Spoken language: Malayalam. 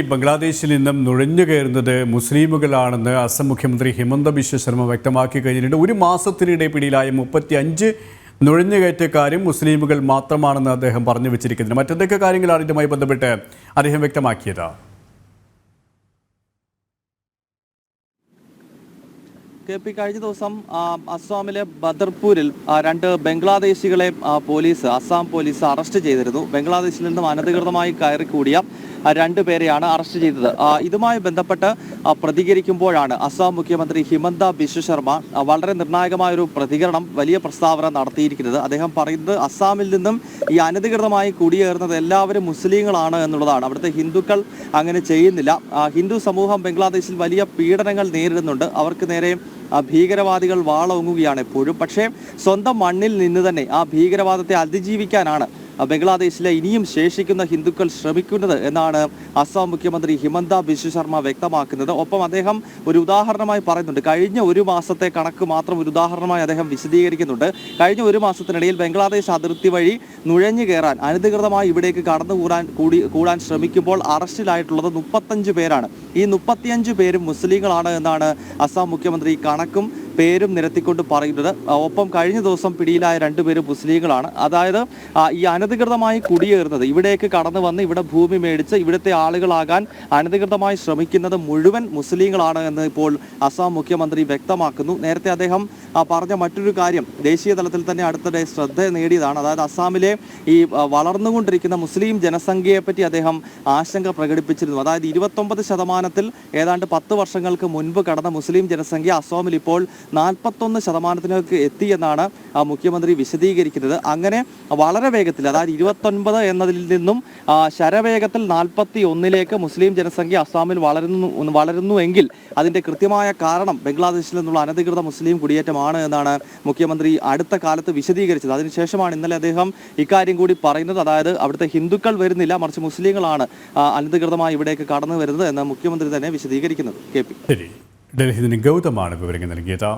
ബംഗ്ലാദേശിൽ നിന്നും നുഴഞ്ഞു കയറുന്നത് മുസ്ലിമുകളാണെന്ന് അസം മുഖ്യമന്ത്രി ഹിമന്ത ബിശ്വ ശർമ്മ വ്യക്തമാക്കി കഴിഞ്ഞിട്ടുണ്ട്. ഒരു മാസത്തിനിടെ പിടിയിലായ 35 നുഴഞ്ഞുകയറ്റക്കാരും മുസ്ലിമുകൾ മാത്രമാണെന്ന് അദ്ദേഹം പറഞ്ഞു വെച്ചിരിക്കുന്നത്. മറ്റെന്തൊക്കെ കാര്യങ്ങളാണ് ഇതുമായി ബന്ധപ്പെട്ട് അദ്ദേഹം വ്യക്തമാക്കിയത്? കഴിഞ്ഞ ദിവസം അസ്സാമിലെ ബദർപൂരിൽ 2 ബംഗ്ലാദേശികളെ അസ്സാം പോലീസ് അറസ്റ്റ് ചെയ്തിരുന്നു. ബംഗ്ലാദേശിൽ നിന്നും അനധികൃതമായി കയറിക്കൂടിയ 2 പേരെയാണ് അറസ്റ്റ് ചെയ്തത്. ഇതുമായി ബന്ധപ്പെട്ട് പ്രതികരിക്കുമ്പോഴാണ് അസ്സാം മുഖ്യമന്ത്രി ഹിമന്ത ബിശ്വ ശർമ്മ വളരെ നിർണായകമായൊരു പ്രതികരണം, വലിയ പ്രസ്താവന നടത്തിയിരിക്കുന്നത്. അദ്ദേഹം പറയുന്നത് അസ്സാമിൽ നിന്നും ഈ അനധികൃതമായി കുടിയേറുന്നത് എല്ലാവരും മുസ്ലിങ്ങളാണ് എന്നുള്ളതാണ്. അവിടുത്തെ ഹിന്ദുക്കൾ അങ്ങനെ ചെയ്യുന്നില്ല. ഹിന്ദു സമൂഹം ബംഗ്ലാദേശിൽ വലിയ പീഡനങ്ങൾ നേരിടുന്നുണ്ട്. അവർക്ക് നേരെ ഭീകരവാദികൾ വാളോങ്ങുകയാണ് എപ്പോഴും. പക്ഷേ സ്വന്തം മണ്ണിൽ നിന്ന് തന്നെ ആ ഭീകരവാദത്തെ അതിജീവിക്കാനാണ് ബംഗ്ലാദേശിലെ ഇനിയും ശേഷിക്കുന്ന ഹിന്ദുക്കൾ ശ്രമിക്കുന്നത് എന്നാണ് അസ്സാം മുഖ്യമന്ത്രി ഹിമന്ത ബിശ്വ ശർമ്മ വ്യക്തമാക്കുന്നത്. ഒപ്പം അദ്ദേഹം ഒരു ഉദാഹരണമായി പറയുന്നുണ്ട്. കഴിഞ്ഞ ഒരു മാസത്തെ കണക്ക് മാത്രം ഒരു ഉദാഹരണമായി അദ്ദേഹം വിശദീകരിക്കുന്നുണ്ട്. കഴിഞ്ഞ ഒരു മാസത്തിനിടയിൽ ബംഗ്ലാദേശ് അതിർത്തി വഴി നുഴഞ്ഞു കയറാൻ അനധികൃതമായി ഇവിടേക്ക് കൂടാൻ ശ്രമിക്കുമ്പോൾ അറസ്റ്റിലായിട്ടുള്ളത് 35 പേരാണ്. ഈ 35 പേരും മുസ്ലിങ്ങളാണ് എന്നാണ് അസ്സാം മുഖ്യമന്ത്രി കണക്കും പേരും നിരത്തിക്കൊണ്ട് പറയുന്നത്. ഒപ്പം കഴിഞ്ഞ ദിവസം പിടിയിലായ 2 പേര് മുസ്ലിങ്ങളാണ്. അതായത് ഈ അനധികൃതമായി കുടിയേറുന്നത്, ഇവിടേക്ക് കടന്നു വന്ന് ഇവിടെ ഭൂമി മേടിച്ച് ഇവിടുത്തെ ആളുകളാകാൻ അനധികൃതമായി ശ്രമിക്കുന്നത് മുഴുവൻ മുസ്ലിങ്ങളാണ് എന്ന് ഇപ്പോൾ അസ്സാം മുഖ്യമന്ത്രി വ്യക്തമാക്കുന്നു. നേരത്തെ അദ്ദേഹം പറഞ്ഞ മറ്റൊരു കാര്യം ദേശീയ തലത്തിൽ തന്നെ അടുത്തിടെ ശ്രദ്ധ നേടിയതാണ്. അതായത് അസ്സാമിലെ ഈ വളർന്നുകൊണ്ടിരിക്കുന്ന മുസ്ലിം ജനസംഖ്യയെപ്പറ്റി അദ്ദേഹം ആശങ്ക പ്രകടിപ്പിച്ചിരുന്നു. അതായത് 29% ഏതാണ്ട് 10 വർഷങ്ങൾക്ക് മുൻപ് കടന്ന മുസ്ലിം ജനസംഖ്യ അസ്സാമിൽ ഇപ്പോൾ 41% എത്തിയെന്നാണ് മുഖ്യമന്ത്രി വിശദീകരിക്കുന്നത്. അങ്ങനെ വളരെ വേഗത്തിൽ, അതായത് 29 എന്നതിൽ നിന്നും ശരവേഗത്തിൽ 41ലേക്ക് മുസ്ലിം ജനസംഖ്യ അസ്സാമിൽ വളരുന്നുവെങ്കിൽ അതിന്റെ കൃത്യമായ കാരണം ബംഗ്ലാദേശിൽ നിന്നുള്ള അനധികൃത മുസ്ലിം കുടിയേറ്റമാണ് എന്നാണ് മുഖ്യമന്ത്രി അടുത്ത കാലത്ത് വിശദീകരിച്ചത്. അതിനുശേഷമാണ് ഇന്നലെ അദ്ദേഹം ഇക്കാര്യം കൂടി പറയുന്നത്. അതായത് അവിടുത്തെ ഹിന്ദുക്കൾ വരുന്നില്ല, മറിച്ച് മുസ്ലിങ്ങളാണ് അനധികൃതമായി ഇവിടേക്ക് കടന്നു വരുന്നത് എന്ന് മുഖ്യമന്ത്രി തന്നെ വിശദീകരിക്കുന്നത്. ഡൽഹിയിൽ നിന്ന് ഗൗതമാണ് വിവരങ്ങൾ നൽകിയത്.